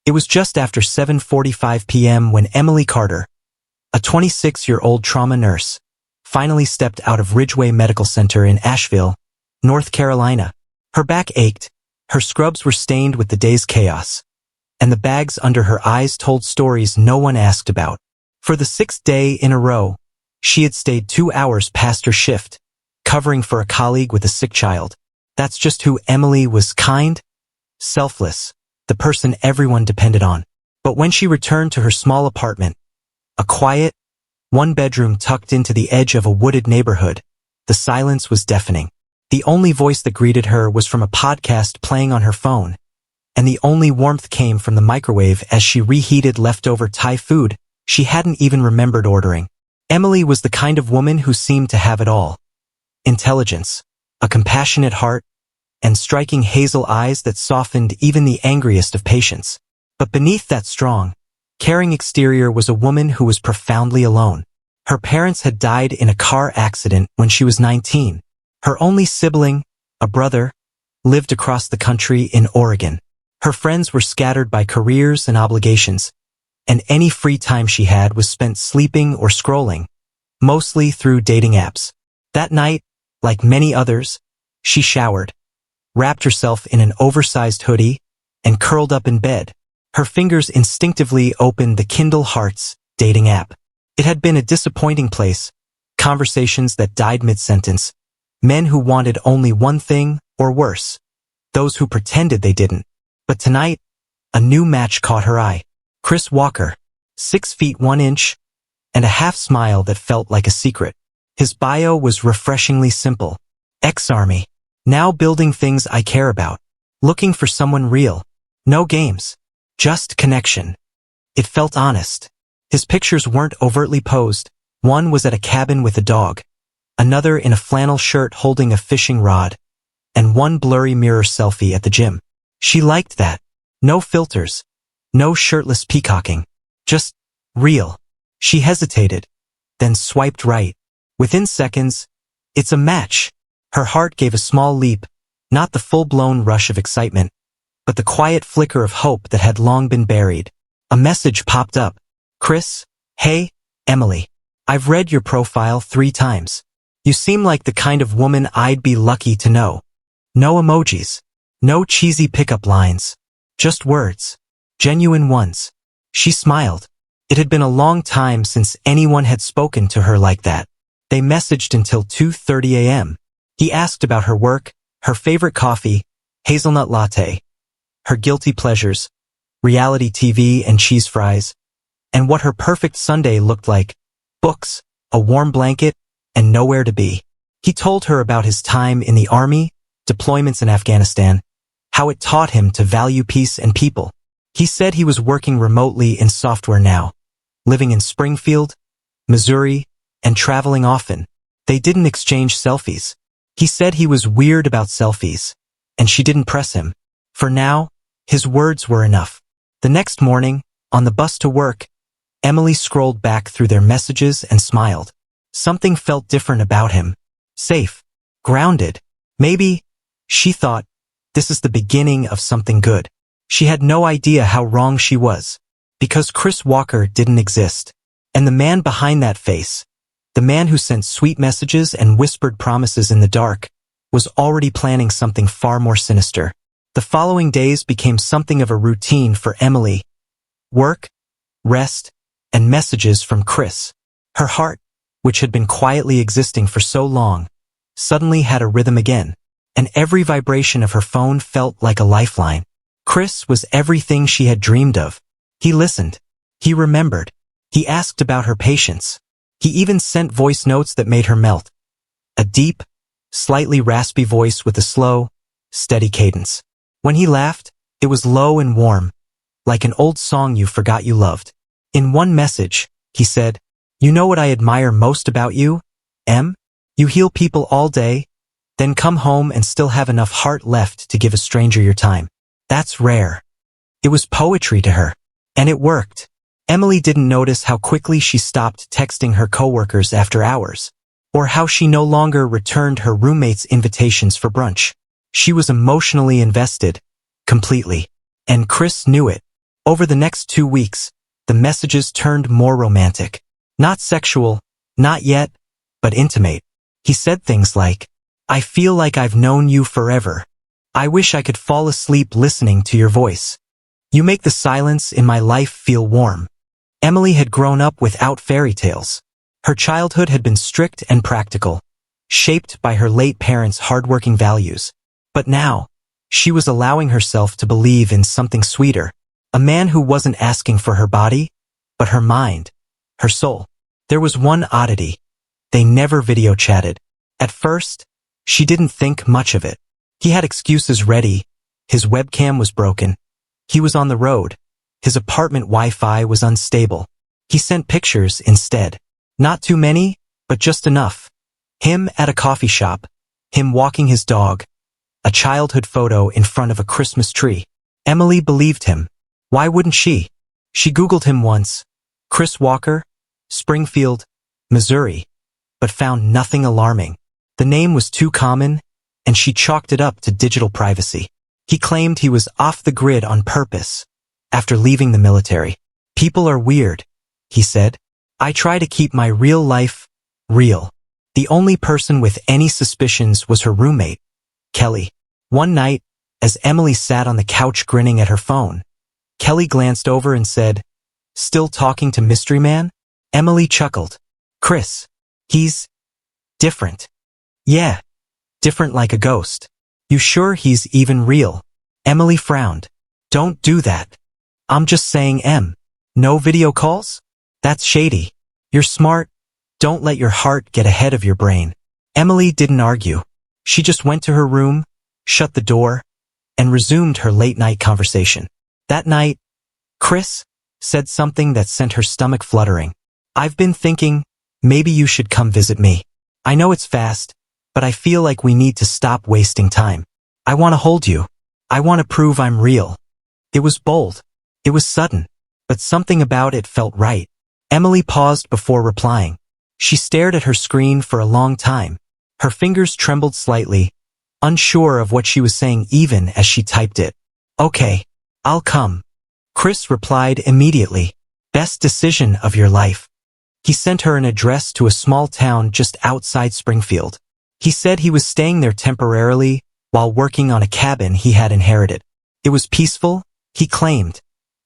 It was just after 7:45 p.m. when Emily Carter, a 26-year-old trauma nurse, finally stepped out of Ridgeway Medical Center in Asheville, North Carolina. Her back ached, her scrubs were stained with the day's chaos, and the bags under her eyes told stories no one asked about. For the 6th day in a row, she had stayed 2 hours past her shift, covering for a colleague with a sick child. That's just who Emily was: kind, selfless, the person everyone depended on. But when she returned to her small apartment, a quiet, one-bedroom tucked into the edge of a wooded neighborhood, the silence was deafening. The only voice that greeted her was from a podcast playing on her phone, and the only warmth came from the microwave as she reheated leftover Thai food she hadn't even remembered ordering. Emily was the kind of woman who seemed to have it all: intelligence, a compassionate heart, and striking hazel eyes that softened even the angriest of patients. But beneath that strong, caring exterior was a woman who was profoundly alone. Her parents had died in a car accident when she was 19. Her only sibling, a brother, lived across the country in Oregon. Her friends were scattered by careers and obligations, and any free time she had was spent sleeping or scrolling, mostly through dating apps. That night, like many others, she showered, wrapped herself in an oversized hoodie, and curled up in bed. Her fingers instinctively opened the Kindle Hearts dating app. It had been a disappointing place: conversations that died mid-sentence, men who wanted only one thing, or worse, those who pretended they didn't. But tonight, a new match caught her eye. Chris Walker, 6 feet 1 inch, and a half-smile that felt like a secret. His bio was refreshingly simple: ex-Army, now building things I care about, looking for someone real. No games, just connection. It felt honest. His pictures weren't overtly posed. One was at a cabin with a dog, another in a flannel shirt holding a fishing rod, and one blurry mirror selfie at the gym. She liked that. No filters, no shirtless peacocking, just real. She hesitated, then swiped right. Within seconds, it's a match. Her heart gave a small leap, not the full-blown rush of excitement, but the quiet flicker of hope that had long been buried. A message popped up. Chris, hey, Emily. I've read your profile 3 times. You seem like the kind of woman I'd be lucky to know. No emojis. No cheesy pickup lines. Just words. Genuine ones. She smiled. It had been a long time since anyone had spoken to her like that. They messaged until 2:30 a.m. He asked about her work, her favorite coffee, hazelnut latte, her guilty pleasures, reality TV and cheese fries, and what her perfect Sunday looked like: books, a warm blanket, and nowhere to be. He told her about his time in the Army, deployments in Afghanistan, how it taught him to value peace and people. He said he was working remotely in software now, living in Springfield, Missouri, and traveling often. They didn't exchange selfies. He said he was weird about selfies, and she didn't press him. For now, his words were enough. The next morning, on the bus to work, Emily scrolled back through their messages and smiled. Something felt different about him. Safe. Grounded. Maybe, she thought, this is the beginning of something good. She had no idea how wrong she was, because Chris Walker didn't exist. And the man behind that face, the man who sent sweet messages and whispered promises in the dark, was already planning something far more sinister. The following days became something of a routine for Emily. Work, rest, and messages from Chris. Her heart, which had been quietly existing for so long, suddenly had a rhythm again, and every vibration of her phone felt like a lifeline. Chris was everything she had dreamed of. He listened. He remembered. He asked about her patience. He even sent voice notes that made her melt. A deep, slightly raspy voice with a slow, steady cadence. When he laughed, it was low and warm, like an old song you forgot you loved. In one message, he said, "You know what I admire most about you, Em? You heal people all day, then come home and still have enough heart left to give a stranger your time. That's rare." It was poetry to her, and it worked. Emily didn't notice how quickly she stopped texting her coworkers after hours, or how she no longer returned her roommates' invitations for brunch. She was emotionally invested, completely. And Chris knew it. Over the next 2 weeks, the messages turned more romantic. Not sexual, not yet, but intimate. He said things like, "I feel like I've known you forever. I wish I could fall asleep listening to your voice. You make the silence in my life feel warm." Emily had grown up without fairy tales. Her childhood had been strict and practical, shaped by her late parents' hardworking values. But now, she was allowing herself to believe in something sweeter. A man who wasn't asking for her body, but her mind, her soul. There was one oddity. They never video chatted. At first, she didn't think much of it. He had excuses ready. His webcam was broken. He was on the road. His apartment Wi-Fi was unstable. He sent pictures instead. Not too many, but just enough. Him at a coffee shop. Him walking his dog. A childhood photo in front of a Christmas tree. Emily believed him. Why wouldn't she? She Googled him once. Chris Walker, Springfield, Missouri, but found nothing alarming. The name was too common, and she chalked it up to digital privacy. He claimed he was off the grid on purpose. After leaving the military. "People are weird," he said. "I try to keep my real life real." The only person with any suspicions was her roommate, Kelly. One night, as Emily sat on the couch grinning at her phone, Kelly glanced over and said, "Still talking to Mystery Man?" Emily chuckled. "Chris. He's different." "Yeah, different like a ghost." "You sure he's even real?" Emily frowned. "Don't do that. I'm just saying, no video calls? That's shady. You're smart. Don't let your heart get ahead of your brain." Emily didn't argue. She just went to her room, shut the door, and resumed her late-night conversation. That night, Chris said something that sent her stomach fluttering. "I've been thinking, maybe you should come visit me. I know it's fast, but I feel like we need to stop wasting time. I want to hold you. I want to prove I'm real." It was bold. It was sudden, but something about it felt right. Emily paused before replying. She stared at her screen for a long time. Her fingers trembled slightly, unsure of what she was saying even as she typed it. "Okay, I'll come." Chris replied immediately. "Best decision of your life." He sent her an address to a small town just outside Springfield. He said he was staying there temporarily while working on a cabin he had inherited. It was peaceful, he claimed.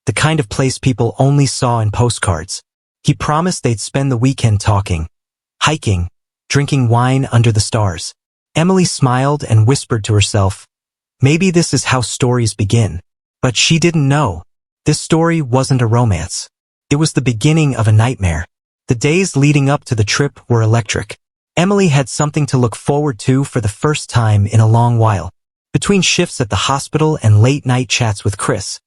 The kind of place people only saw in postcards. He promised they'd spend the weekend talking, hiking, drinking wine under the stars. Emily smiled and whispered to herself, maybe this is how stories begin. But she didn't know. This story wasn't a romance. It was the beginning of a nightmare. The days leading up to the trip were electric. Emily had something to look forward to for the first time in a long while. Between shifts at the hospital and late-night chats with Chris,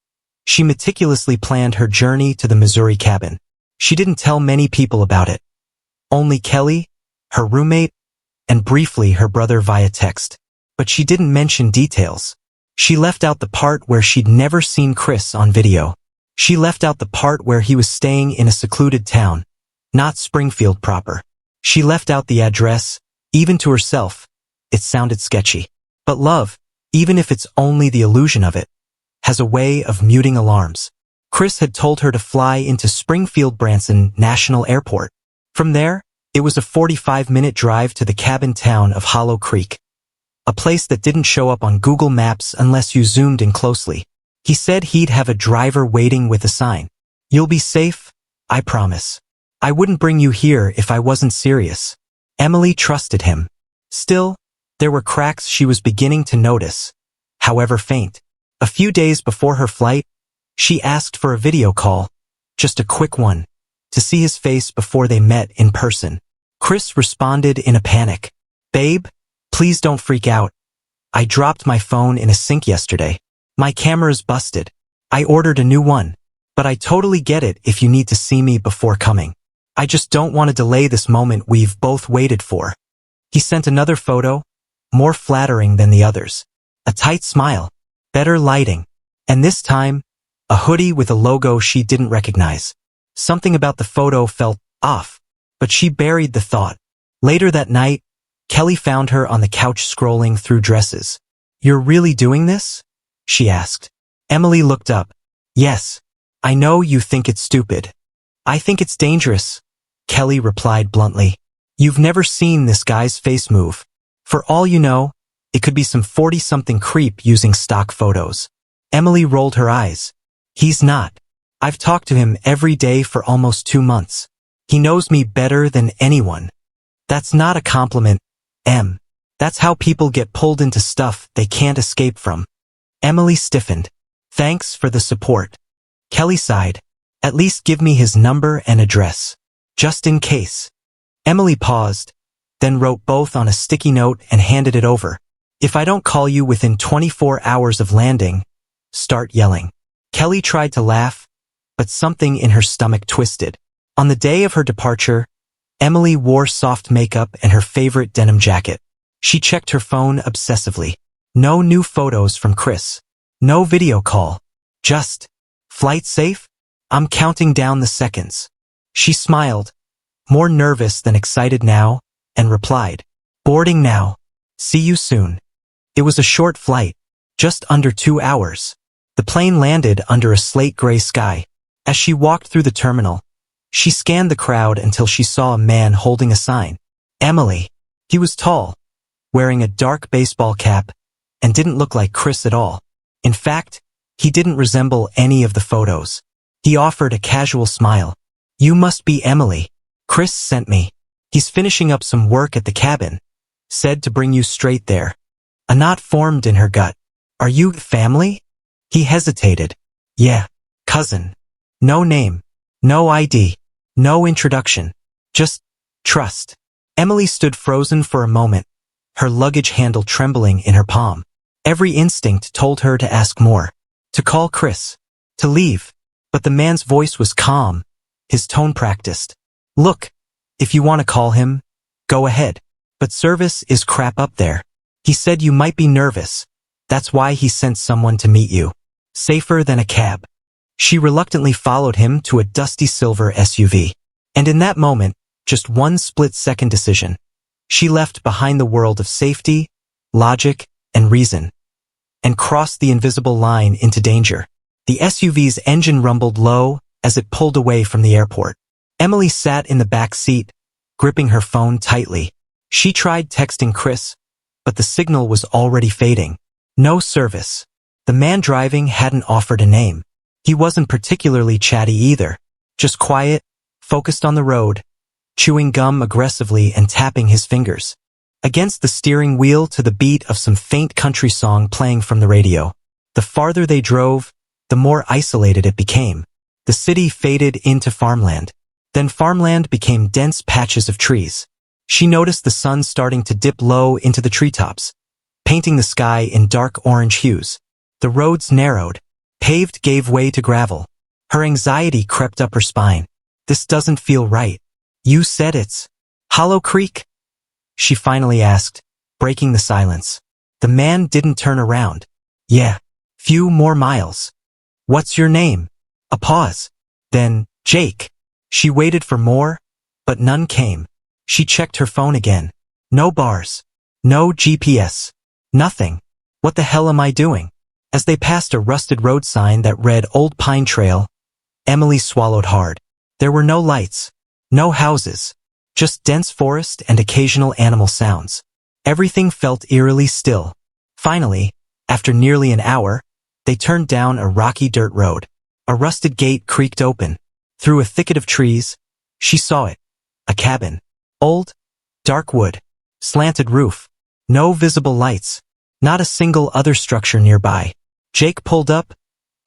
she meticulously planned her journey to the Missouri cabin. She didn't tell many people about it. Only Kelly, her roommate, and briefly her brother via text. But she didn't mention details. She left out the part where she'd never seen Chris on video. She left out the part where he was staying in a secluded town, not Springfield proper. She left out the address, even to herself. It sounded sketchy. But love, even if it's only the illusion of it, has a way of muting alarms. Chris had told her to fly into Springfield Branson National Airport. From there, it was a 45-minute drive to the cabin town of Hollow Creek, a place that didn't show up on Google Maps unless you zoomed in closely. He said he'd have a driver waiting with a sign. "You'll be safe, I promise. I wouldn't bring you here if I wasn't serious." Emily trusted him. Still, there were cracks she was beginning to notice, however faint. A few days before her flight, she asked for a video call, just a quick one, to see his face before they met in person. Chris responded in a panic. "Babe, please don't freak out. I dropped my phone in a sink yesterday. My camera's busted. I ordered a new one, but I totally get it if you need to see me before coming. I just don't want to delay this moment we've both waited for." He sent another photo, more flattering than the others. A tight smile, better lighting, and this time, a hoodie with a logo she didn't recognize. Something about the photo felt off, but she buried the thought. Later that night, Kelly found her on the couch scrolling through dresses. "You're really doing this?" she asked. Emily looked up. "Yes. I know you think it's stupid. I think it's dangerous, Kelly replied bluntly. You've never seen this guy's face move. For all you know, it could be some 40-something creep using stock photos. Emily rolled her eyes. He's not. I've talked to him every day for almost 2 months. He knows me better than anyone. That's not a compliment, Em. That's how people get pulled into stuff they can't escape from. Emily stiffened. Thanks for the support. Kelly sighed. At least give me his number and address. Just in case. Emily paused, then wrote both on a sticky note and handed it over. If I don't call you within 24 hours of landing, start yelling. Kelly tried to laugh, but something in her stomach twisted. On the day of her departure, Emily wore soft makeup and her favorite denim jacket. She checked her phone obsessively. No new photos from Chris. No video call. Just, flight safe? I'm counting down the seconds. She smiled, more nervous than excited now, and replied, boarding now. See you soon. It was a short flight, just under 2 hours. The plane landed under a slate-gray sky. As she walked through the terminal, she scanned the crowd until she saw a man holding a sign. Emily. He was tall, wearing a dark baseball cap, and didn't look like Chris at all. In fact, he didn't resemble any of the photos. He offered a casual smile. You must be Emily. Chris sent me. He's finishing up some work at the cabin. Said to bring you straight there. A knot formed in her gut. Are you family? He hesitated. Yeah, cousin. No name. No ID. No introduction. Just trust. Emily stood frozen for a moment, her luggage handle trembling in her palm. Every instinct told her to ask more. To call Chris. To leave. But the man's voice was calm, his tone practiced. Look, if you want to call him, go ahead. But service is crap up there. He said you might be nervous. That's why he sent someone to meet you. Safer than a cab. She reluctantly followed him to a dusty silver SUV. And in that moment, just one split-second decision. She left behind the world of safety, logic, and reason, and crossed the invisible line into danger. The SUV's engine rumbled low as it pulled away from the airport. Emily sat in the back seat, gripping her phone tightly. She tried texting Chris, but the signal was already fading. No service. The man driving hadn't offered a name. He wasn't particularly chatty either, just quiet, focused on the road, chewing gum aggressively and tapping his fingers against the steering wheel to the beat of some faint country song playing from the radio. The farther they drove, the more isolated it became. The city faded into farmland. Then farmland became dense patches of trees. She noticed the sun starting to dip low into the treetops, painting the sky in dark orange hues. The roads narrowed. Paved gave way to gravel. Her anxiety crept up her spine. This doesn't feel right. You said it's Hollow Creek? She finally asked, breaking the silence. The man didn't turn around. Yeah. Few more miles. What's your name? A pause. Then, Jake. She waited for more, but none came. She checked her phone again. No bars. No GPS. Nothing. What the hell am I doing? As they passed a rusted road sign that read Old Pine Trail, Emily swallowed hard. There were no lights, no houses, just dense forest and occasional animal sounds. Everything felt eerily still. Finally, after nearly an hour, they turned down a rocky dirt road. A rusted gate creaked open. Through a thicket of trees, she saw it. A cabin. Old, dark wood, slanted roof. No visible lights. Not a single other structure nearby. Jake pulled up,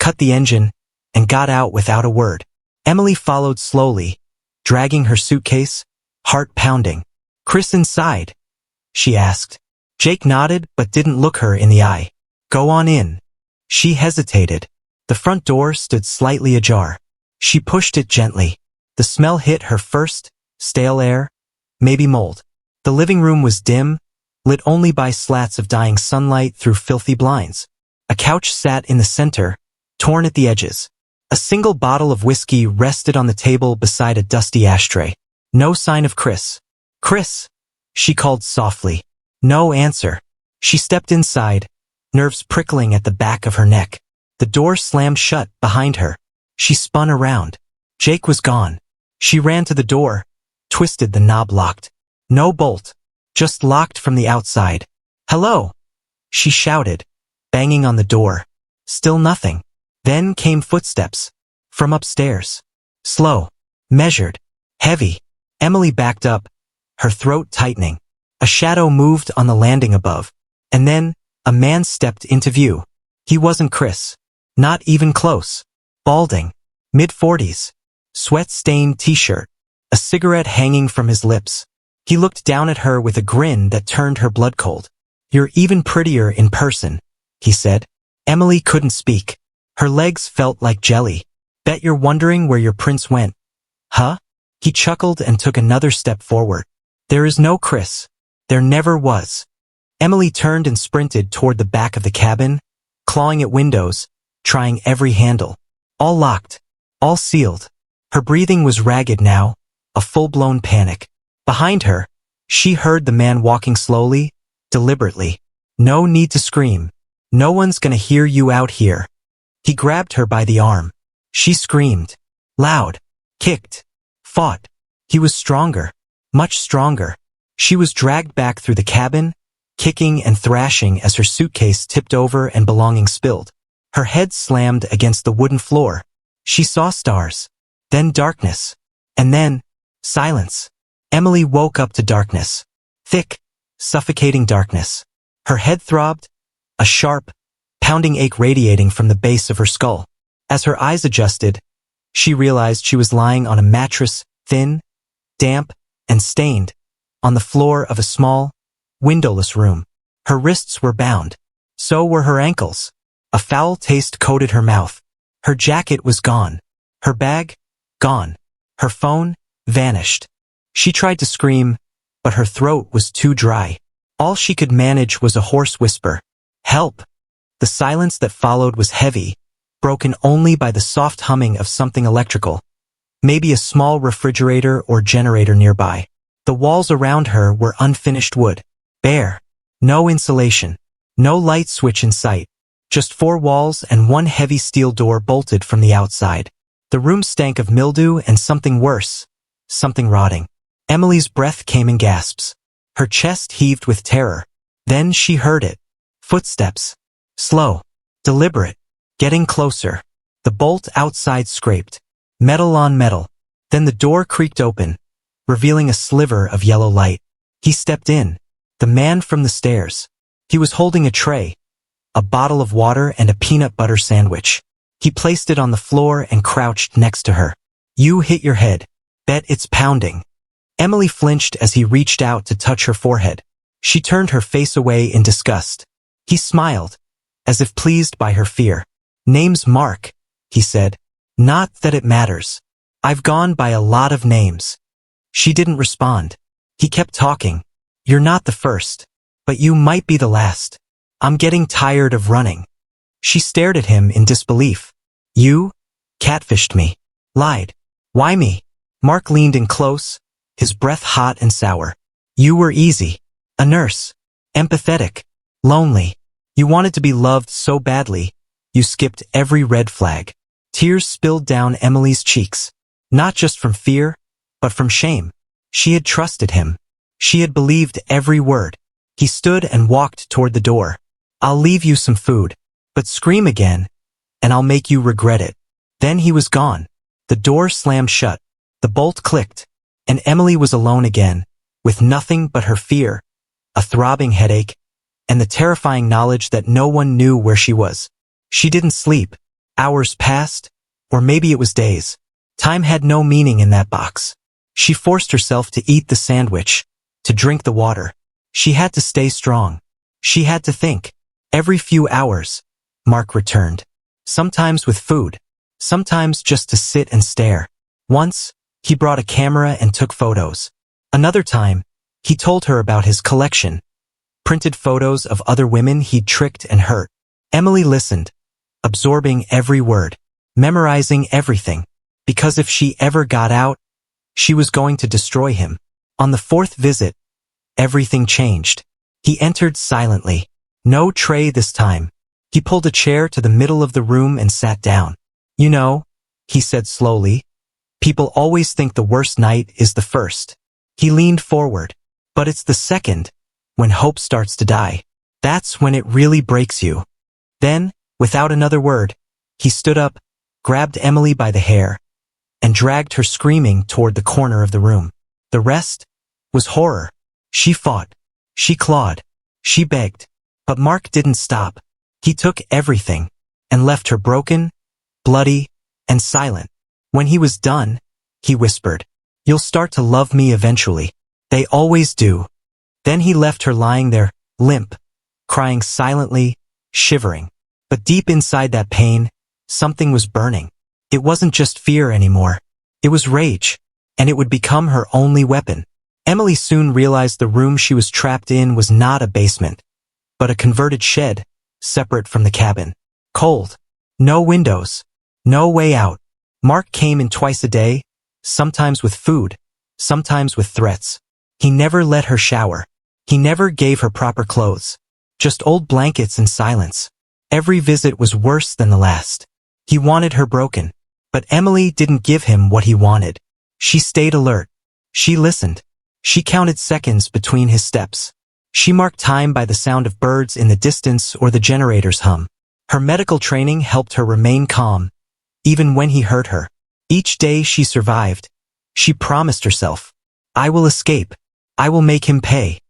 cut the engine, and got out without a word. Emily followed slowly, dragging her suitcase, heart pounding. Chris inside? She asked. Jake nodded but didn't look her in the eye. Go on in. She hesitated. The front door stood slightly ajar. She pushed it gently. The smell hit her first, stale air, maybe mold. The living room was dim, lit only by slats of dying sunlight through filthy blinds. A couch sat in the center, torn at the edges. A single bottle of whiskey rested on the table beside a dusty ashtray. No sign of Chris. Chris, she called softly. No answer. She stepped inside, nerves prickling at the back of her neck. The door slammed shut behind her. She spun around. Jake was gone. She ran to the door, twisted the knob locked. No bolt, just locked from the outside. "Hello," she shouted, banging on the door. Still nothing. Then came footsteps. From upstairs. Slow. Measured. Heavy. Emily backed up, her throat tightening. A shadow moved on the landing above. And then, a man stepped into view. He wasn't Chris. Not even close. Balding. Mid-40s. Sweat-stained t-shirt. A cigarette hanging from his lips. He looked down at her with a grin that turned her blood cold. "You're even prettier in person," he said. Emily couldn't speak. Her legs felt like jelly. "Bet you're wondering where your prince went." "Huh?" He chuckled and took another step forward. "There is no Chris. There never was." Emily turned and sprinted toward the back of the cabin, clawing at windows, trying every handle. All locked. All sealed. Her breathing was ragged now, a full-blown panic. Behind her, she heard the man walking slowly, deliberately. "No need to scream. No one's gonna hear you out here." He grabbed her by the arm. She screamed. Loud. Kicked. Fought. He was stronger. Much stronger. She was dragged back through the cabin, kicking and thrashing as her suitcase tipped over and belongings spilled. Her head slammed against the wooden floor. She saw stars. Then darkness. And then, silence. Emily woke up to darkness. Thick, suffocating darkness. Her head throbbed, a sharp, pounding ache radiating from the base of her skull. As her eyes adjusted, she realized she was lying on a mattress, thin, damp, and stained, on the floor of a small, windowless room. Her wrists were bound. So were her ankles. A foul taste coated her mouth. Her jacket was gone. Her bag, gone. Her phone, vanished. She tried to scream, but her throat was too dry. All she could manage was a hoarse whisper. "Help!" The silence that followed was heavy, broken only by the soft humming of something electrical. Maybe a small refrigerator or generator nearby. The walls around her were unfinished wood. Bare. No insulation. No light switch in sight. Just 4 walls and one heavy steel door bolted from the outside. The room stank of mildew and something worse. Something rotting. Emily's breath came in gasps. Her chest heaved with terror. Then she heard it. Footsteps. Slow. Deliberate. Getting closer. The bolt outside scraped. Metal on metal. Then the door creaked open, revealing a sliver of yellow light. He stepped in. The man from the stairs. He was holding a tray, a bottle of water and a peanut butter sandwich. He placed it on the floor and crouched next to her. "You hit your head. Bet it's pounding." Emily flinched as he reached out to touch her forehead. She turned her face away in disgust. He smiled, as if pleased by her fear. "Name's Mark," he said. "Not that it matters. I've gone by a lot of names." She didn't respond. He kept talking. "You're not the first, but you might be the last. I'm getting tired of running." She stared at him in disbelief. "You? Catfished me. Lied. Why me?" Mark leaned in close, his breath hot and sour. "You were easy. A nurse. Empathetic. Lonely. You wanted to be loved so badly, you skipped every red flag." Tears spilled down Emily's cheeks. Not just from fear, but from shame. She had trusted him. She had believed every word. He stood and walked toward the door. "I'll leave you some food, but scream again, and I'll make you regret it." Then he was gone. The door slammed shut. The bolt clicked, and Emily was alone again, with nothing but her fear, a throbbing headache, and the terrifying knowledge that no one knew where she was. She didn't sleep. Hours passed, or maybe it was days. Time had no meaning in that box. She forced herself to eat the sandwich, to drink the water. She had to stay strong. She had to think. Every few hours, Mark returned. Sometimes with food. Sometimes just to sit and stare. Once, he brought a camera and took photos. Another time, he told her about his collection. Printed photos of other women he'd tricked and hurt. Emily listened, absorbing every word, memorizing everything. Because if she ever got out, she was going to destroy him. On the 4th visit, everything changed. He entered silently. No tray this time. He pulled a chair to the middle of the room and sat down. "You know, he said slowly. People always think the worst night is the first. He leaned forward. But it's the second, when hope starts to die. That's when it really breaks you. Then, without another word, he stood up, grabbed Emily by the hair, and dragged her screaming toward the corner of the room. The rest was horror. She fought. She clawed. She begged. But Mark didn't stop. He took everything and left her broken, bloody, and silent. When he was done, he whispered, "You'll start to love me eventually. They always do." Then he left her lying there, limp, crying silently, shivering. But deep inside that pain, something was burning. It wasn't just fear anymore. It was rage, and it would become her only weapon. Emily soon realized the room she was trapped in was not a basement, but a converted shed, separate from the cabin. Cold. No windows. No way out. Mark came in twice a day, sometimes with food, sometimes with threats. He never let her shower. He never gave her proper clothes. Just old blankets and silence. Every visit was worse than the last. He wanted her broken. But Emily didn't give him what he wanted. She stayed alert. She listened. She counted seconds between his steps. She marked time by the sound of birds in the distance or the generator's hum. Her medical training helped her remain calm, even when he hurt her. Each day she survived. She promised herself, "I will escape. I will make him pay."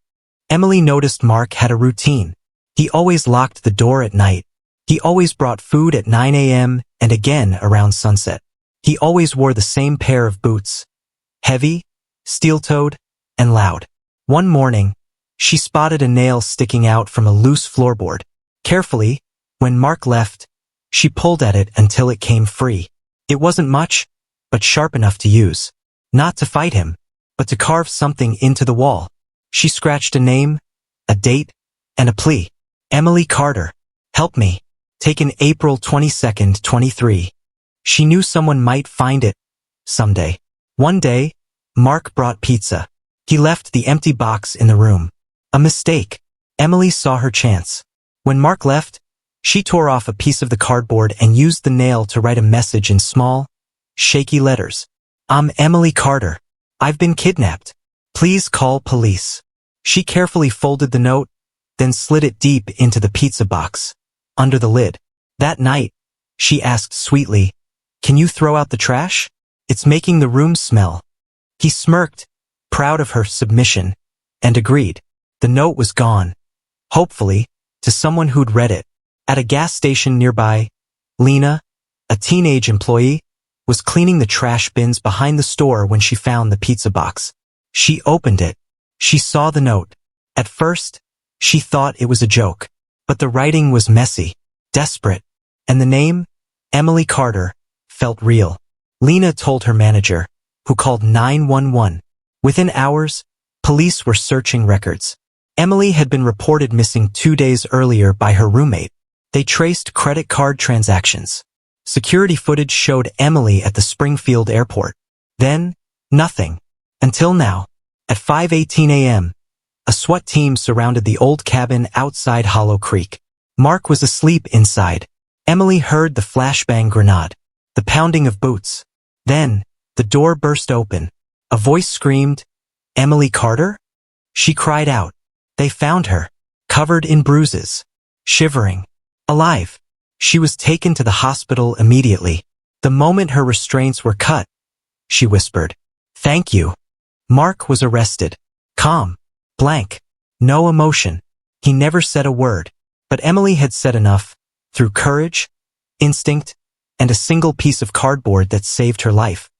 Emily noticed Mark had a routine. He always locked the door at night. He always brought food at 9 a.m. and again around sunset. He always wore the same pair of boots. Heavy, steel-toed, and loud. One morning, she spotted a nail sticking out from a loose floorboard. Carefully, when Mark left, she pulled at it until it came free. It wasn't much, but sharp enough to use. Not to fight him, but to carve something into the wall. She scratched a name, a date, and a plea. Emily Carter. Help me. Taken April 22nd, 23. She knew someone might find it someday. One day, Mark brought pizza. He left the empty box in the room. A mistake. Emily saw her chance. When Mark left, she tore off a piece of the cardboard and used the nail to write a message in small, shaky letters. "I'm Emily Carter. I've been kidnapped. Please call police." She carefully folded the note, then slid it deep into the pizza box, under the lid. That night, she asked sweetly, "Can you throw out the trash? It's making the room smell." He smirked, proud of her submission, and agreed. The note was gone. Hopefully, to someone who'd read it. At a gas station nearby, Lena, a teenage employee, was cleaning the trash bins behind the store when she found the pizza box. She opened it. She saw the note. At first, she thought it was a joke. But the writing was messy, desperate, and the name, Emily Carter, felt real. Lena told her manager, who called 911. Within hours, police were searching records. Emily had been reported missing 2 days earlier by her roommate. They traced credit card transactions. Security footage showed Emily at the Springfield airport. Then, nothing. Until now. At 5:18 a.m., a SWAT team surrounded the old cabin outside Hollow Creek. Mark was asleep inside. Emily heard the flashbang grenade, the pounding of boots. Then, the door burst open. A voice screamed, "Emily Carter?" She cried out. They found her, covered in bruises, shivering, alive. She was taken to the hospital immediately. The moment her restraints were cut, she whispered, "Thank you." Mark was arrested. Calm. Blank. No emotion. He never said a word. But Emily had said enough, through courage, instinct, and a single piece of cardboard that saved her life.